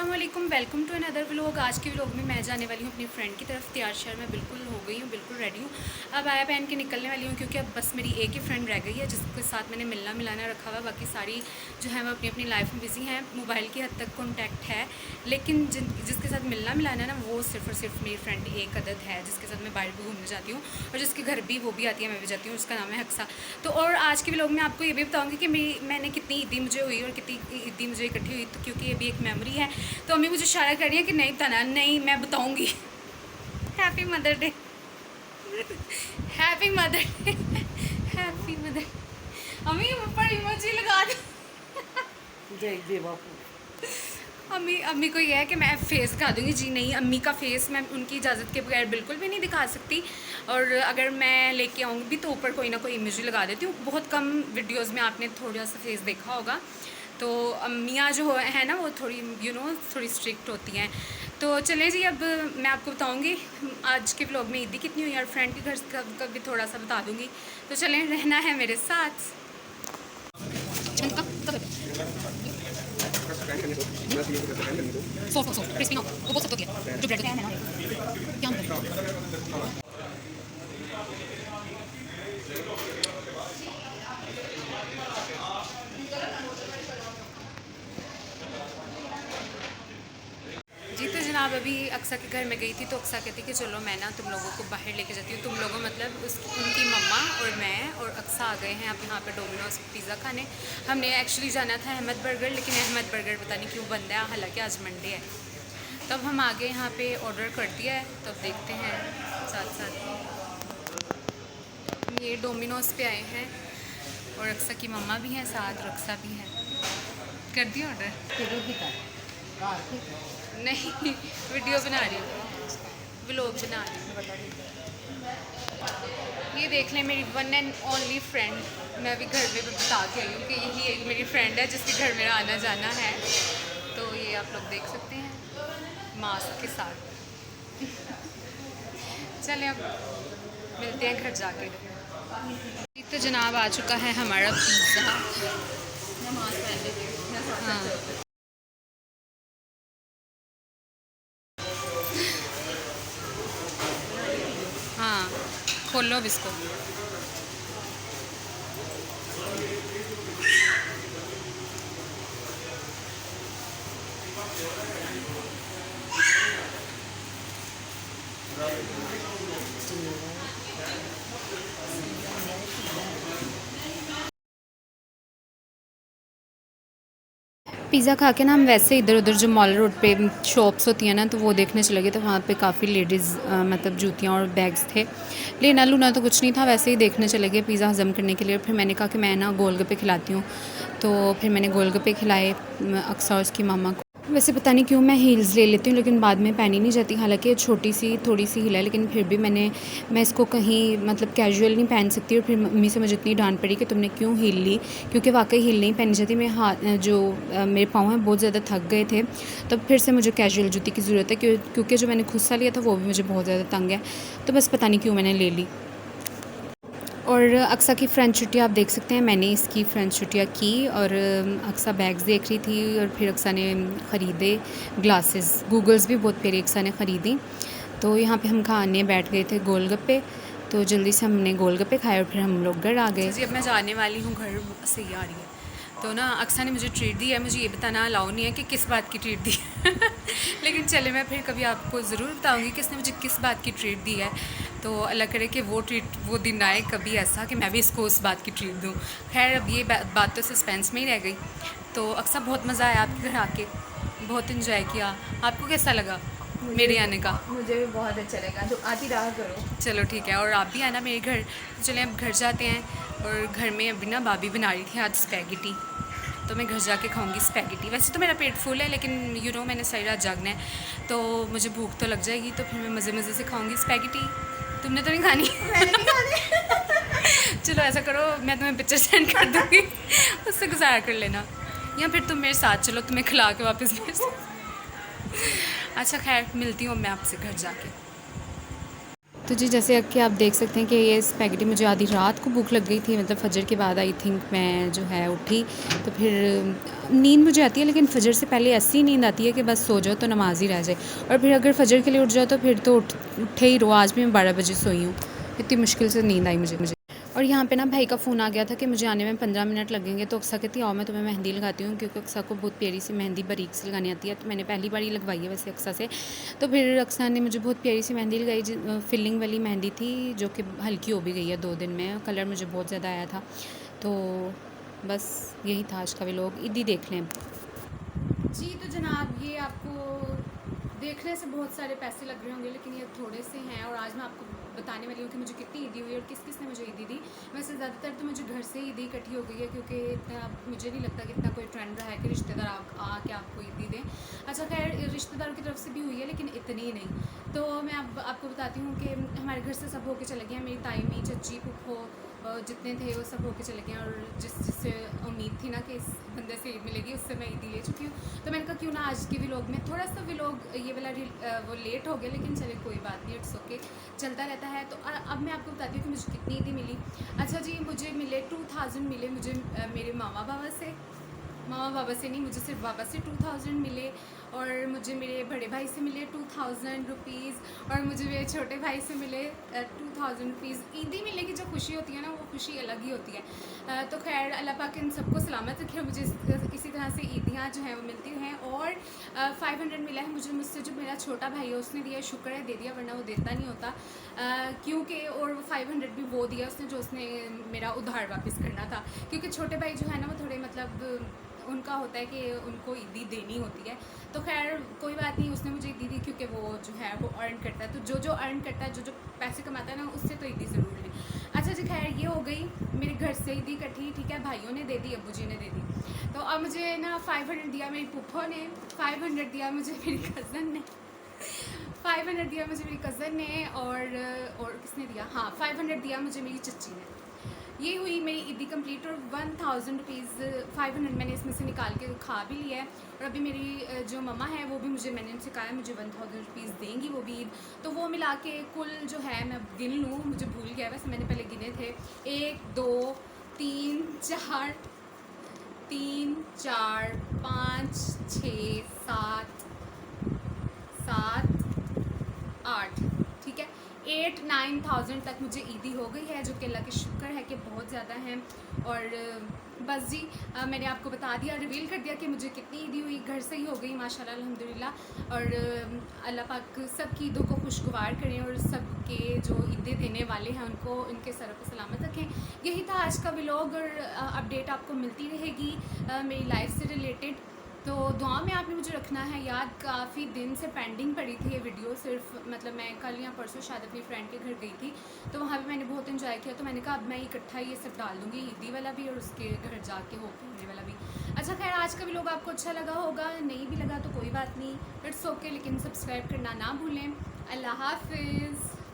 अस्सलामुअलैकुम, welcome to another vlog. आज के व्लॉग में मैं जाने वाली हूँ अपनी फ्रेंड की तरफ। तैयार शहर मैं बिल्कुल हो गई हूँ, बिल्कुल रेडी हूँ। अब आया पहन के निकलने वाली हूँ क्योंकि अब बस मेरी एक ही फ्रेंड रह गई है जिसके साथ मैंने मिलना मिलाना रखा हुआ। बाकी सारी जो है वो अपनी अपनी लाइफ में बिजी हैं, मोबाइल की हद तक कॉन्टैक्ट है, लेकिन जिसके साथ मिलना मिलाना है ना वो सिर्फ और सिर्फ मेरी फ्रेंड एक अदद है जिसके साथ मैं बाहर भी घूमने जाती हूँ और जिसके घर भी वो भी आती है, मैं भी जाती हूँ। उसका नाम है हक्सा। तो और आज के व्लॉग में आपको ये भी बताऊँगी कि मैंने कितनी ईदी मुझे हुई और कितनी ईदी मुझे इकट्ठी हुई, तो क्योंकि ये भी एक मेमोरी है। तो अम्मी मुझे इशारा कर रही है कि नहीं बताना, नहीं मैं बताऊंगी। Happy mother day, happy mother day, happy mother. अम्मी ऊपर इमोजी लगा दो। जय जय बापू। अम्मी अम्मी को यह है कि मैं फेस दिखा दूंगी। जी नहीं, अम्मी का फेस मैं उनकी इजाज़त के बगैर बिल्कुल भी नहीं दिखा सकती, और अगर मैं लेके आऊँगी भी तो ऊपर कोई ना कोई इमोजी लगा देती हूँ। बहुत कम वीडियोज़ में आपने थोड़ा सा फेस देखा होगा। तो अम्मियाँ जो है ना वो थोड़ी थोड़ी स्ट्रिक्ट होती हैं। तो चलें जी, अब मैं आपको बताऊंगी आज के व्लॉग में ईदी कितनी हुई और फ्रेंड के घर का भी थोड़ा सा बता दूंगी। तो चलें, रहना है मेरे साथ। सॉफ्ट क्रिस्पी ना, वो बहुत सख्त होती है जो ब्रेड होती है ना, क्या मतलब। जी तो जनाब, अभी अक्सा के घर में गई थी तो अक्सा कहती कि चलो मैं ना तुम लोगों को बाहर लेके जाती हूँ। तुम लोगों मतलब उनकी मम्मा और मैं और अक्सा आ गए हैं अब यहाँ पे डोमिनोज पिज़्ज़ा खाने। हमने एक्चुअली जाना था अहमद बर्गर, लेकिन अहमद बर्गर पता नहीं क्यों बंद है, हालांकि आज मंडे है। तब हम आगे यहाँ पे ऑर्डर कर दिया है, तो अब देखते हैं साथ साथ। ये डोमिनोज पे आए हैं और अक्सा की मम्मा भी हैं साथ, रक्सा भी है। कर दिया ऑर्डर? नहीं, वीडियो बना रही हूँ, व्लॉग बना रही हूँ। ये देख लें मेरी वन एंड ओनली फ्रेंड। मैं अभी घर में बता के आई हूँ कि यही एक मेरी फ्रेंड है जिसके घर मेरा आना जाना है। तो ये आप लोग देख सकते हैं मास्क के साथ। चलें अब मिलते हैं घर जाके। तो जनाब आ चुका है हमारा पिज़्ज़ा। हाँ, हाँ, खोलो अब इसको। पिज़्ज़ा खा के ना हम वैसे इधर उधर जो मॉल रोड पे शॉप्स होती हैं ना, तो वो देखने चले गए। तो वहाँ पे काफ़ी लेडीज़ मतलब जूतियाँ और बैग्स थे। लेना लूना तो कुछ नहीं था, वैसे ही देखने चले गए पिज़्ज़ा हज़म करने के लिए। फिर मैंने कहा कि मैं ना गोलगप्पे खिलाती हूँ, तो फिर मैंने गोलगप्पे खिलाए अक्सा और उसकी मामा को। वैसे पता नहीं क्यों मैं हील्स ले लेती हूँ लेकिन बाद में पहनी नहीं जाती। हालांकि छोटी सी थोड़ी सी हील है, लेकिन फिर भी मैं इसको कहीं मतलब कैजुअल नहीं पहन सकती। और फिर मम्मी से मुझे इतनी डांट पड़ी कि तुमने क्यों हील ली, क्योंकि वाकई हील नहीं पहनी जाती। मेरे हाथ जो मेरे पाँव हैं बहुत ज़्यादा थक गए थे, तब फिर से मुझे कैजुअल जूती की ज़रूरत है, क्योंकि जो मैंने खुद सा लिया था वो भी मुझे बहुत ज़्यादा तंग है। तो बस पता नहीं क्यों मैंने ले ली। और अक्सा की फ्रेंच छुट्टियाँ आप देख सकते हैं, मैंने इसकी फ्रेंच छुट्टियाँ की और अक्सा बैग्स देख रही थी और फिर अक्सा ने ख़रीदे ग्लासेस, गूगल्स भी बहुत प्यारी अक्सा ने ख़रीदी। तो यहाँ पे हम खाने बैठ गए थे गोलगप्पे, तो जल्दी से हमने गोलगप्पे खाए और फिर हम लोग घर आ गए। जी अब मैं जाने वाली हूँ घर से ही आ रही है। तो ना अक्सा ने मुझे ट्रीट दी है, मुझे ये बताना अलाउ नहीं है कि किस बात की ट्रीट दी है लेकिन चले मैं फिर कभी आपको ज़रूर बताऊँगी कि इसने मुझे किस बात की ट्रीट दी है। तो अल्लाह करे कि वो दिन आए कभी ऐसा कि मैं भी इसको उस बात की ट्रीट दूँ। खैर अब ये बात तो सस्पेंस में ही रह गई। तो अक्सा बहुत मज़ा आया आपके घर आके, बहुत इन्जॉय किया। आपको कैसा लगा मेरे आने का? मुझे भी बहुत अच्छा लगा, तो आती रहा करो। चलो ठीक है, और आप भी आना मेरे घर। चलें अब घर जाते हैं। और घर में अभी ना भाभी बना रही थी आज स्पैगेटी, तो मैं घर जाके खाऊंगी स्पैगेटी। वैसे तो मेरा पेट फुल है, लेकिन मैंने सारी रात जागना है तो मुझे भूख तो लग जाएगी, तो फिर मैं मज़े मज़े से खाऊंगी स्पैगेटी। तुमने तो नहीं खानी? मैंने नहीं खाने। चलो ऐसा करो, मैं तुम्हें पिक्चर सेंड कर दूँगी उससे गुजारा कर लेना, या फिर तुम मेरे साथ चलो, तुम्हें खिला के वापस भेज दूँ। अच्छा खैर, मिलती हूँ मैं आपसे घर जाके। तो जी जैसे कि आप देख सकते हैं कि ये स्पैगेटी मुझे आधी रात को भूख लग गई थी, मतलब फजर के बाद आई थिंक मैं जो है उठी। तो फिर नींद मुझे आती है, लेकिन फजर से पहले ऐसी नींद आती है कि बस सो जाओ तो नमाज ही रह जाए, और फिर अगर फजर के लिए उठ जाओ तो फिर तो उठे ही रहो। आज भी मैं 12 बजे सोई हूँ, इतनी मुश्किल से नींद आई मुझे। और यहाँ पे ना भाई का फ़ोन आ गया था कि मुझे आने में 15 मिनट लगेंगे। तो अक्सा कहती आओ मैं तुम्हें मेहंदी लगाती हूँ, क्योंकि अक्सा को बहुत प्यारी सी मेहंदी बारीक से लगानी आती है। तो मैंने पहली बार ही लगवाई है वैसे अक्सा से। तो फिर अक्सा ने मुझे बहुत प्यारी सी मेहंदी लगाई, फिलिंग वाली मेहंदी थी, जो कि हल्की हो भी गई है 2 दिन में। कलर मुझे बहुत ज़्यादा आया था। तो बस यही था आज का व्लॉग, ईदी देख लें। जी तो जनाब, ये आपको देखने से बहुत सारे पैसे लग रहे होंगे, लेकिन ये थोड़े से हैं। और आज मैं आपको बताने वाली हूँ कि मुझे कितनी ईदी हुई और किस किस ने मुझे ईदी दी। वैसे ज़्यादातर तो मुझे घर से ईदी इकट्ठी हो गई है, क्योंकि इतना मुझे नहीं लगता कि इतना कोई ट्रेंड रहा है कि रिश्तेदार आके आपको ईदी दें। अच्छा खैर, रिश्तेदारों की तरफ से भी हुई है, लेकिन इतनी नहीं। तो मैं आपको बताती हूँ कि हमारे घर से सब होके चले गए हैं। मेरी ताई मी, चची, फूफो जितने थे वो सब होके चले गए हैं। और जिससे उम्मीद थी ना कि इस बंदे से ईद मिलेगी, उससे मैं ईदी ले चुकी हूँ। तो मैंने कहा क्यों ना आज के व्लॉग में थोड़ा सा व्लॉग ये वाला वो लेट हो गया, लेकिन चले कोई बात नहीं, इट्स ओके, चलता रहता है। तो अब मैं आपको बताती हूँ कि मुझे कितनी ईदी मिली। अच्छा जी, मुझे मिले 2000 मिले मुझे मेरे मामा बाबा से नहीं, मुझे सिर्फ बाबा से 2000 मिले। और मुझे मेरे बड़े भाई से मिले 2000 रुपीज़, और मुझे मेरे छोटे भाई से मिले 2000 रुपीज़। ईदी मिलने की जो खुशी होती है ना, वो खुशी अलग ही होती है। तो खैर अल्लाह पाक इन सबको सलामत रखे। मुझे इसी तरह से ईदियाँ जो हैं वो मिलती हैं। और 500 मिला है मुझसे जो मेरा छोटा भाई है उसने दिया, शुक्र है दे दिया, वरना वो देता नहीं होता। क्योंकि और 500 भी वो दिया उसने जो उसने मेरा उधार वापस करना था, क्योंकि छोटे भाई जो है ना वो थोड़े मतलब उनका होता है कि उनको ईदी देनी होती है। तो खैर कोई बात नहीं, उसने मुझे ईदी दी, क्योंकि वो जो है वो अर्न करता है। तो जो अर्न करता है, जो पैसे कमाता है ना, उससे तो ईदी ज़रूर ली। अच्छा जी खैर, ये हो गई मेरे घर से ईदी इकट्ठी, ठीक है। भाइयों ने दे दी, अब्बू जी ने दे दी। तो अब मुझे ना 500 दिया मेरी पुप्पो ने, 500 दिया मुझे मेरी कज़न ने, 500 दिया मुझे मेरी कज़न ने, और किसने दिया, हाँ 500 दिया मुझे मेरी चच्ची ने। ये हुई मेरी ईदी कंप्लीट। और 1000 रुपीज़ 500 मैंने इसमें से निकाल के खा भी लिया है। और अभी मेरी जो मम्मा है वो भी मैंने उनसे कहा है मुझे 1000 रुपीज़ देंगी वो भी ईद। तो वो मिला के कुल जो है, मैं गिन लूँ, मुझे भूल गया, वैसे मैंने पहले गिने थे, 1 2 3 4 3 4 5 6 7 8, ठीक है, 8-9,000 तक मुझे ईदी हो गई है, जो कि अल्लाह के शुक्र है कि बहुत ज़्यादा हैं। और बस जी, मैंने आपको बता दिया, रिवील कर दिया कि मुझे कितनी ईदी हुई। घर से ही हो गई माशाल्लाह अल्हम्दुलिल्लाह। और अल्लाह पाक सब की ईदों को खुशगवार करें, और सब के जो ईदें देने वाले हैं उनको इनके सर पर सलामत रखें। यही था आज का व्लॉग, और अपडेट आपको मिलती रहेगी मेरी लाइफ से रिलेटेड। तो दुआ में आपने मुझे रखना है याद। काफ़ी दिन से पेंडिंग पड़ी थी ये वीडियो, सिर्फ मतलब मैं कल या परसों शायद अपनी फ्रेंड के घर गई थी, तो वहाँ भी मैंने बहुत इन्जॉय किया। तो मैंने कहा अब मैं इकट्ठा ये सब डाल दूँगी, ईदी वाला भी और उसके घर जाके होके वाला भी। अच्छा खैर, आज का व्लॉग आपको अच्छा लगा होगा, नहीं भी लगा तो कोई बात नहीं, इट्स ओके, लेकिन सब्सक्राइब करना ना भूलें। अल्लाह हाफिज़।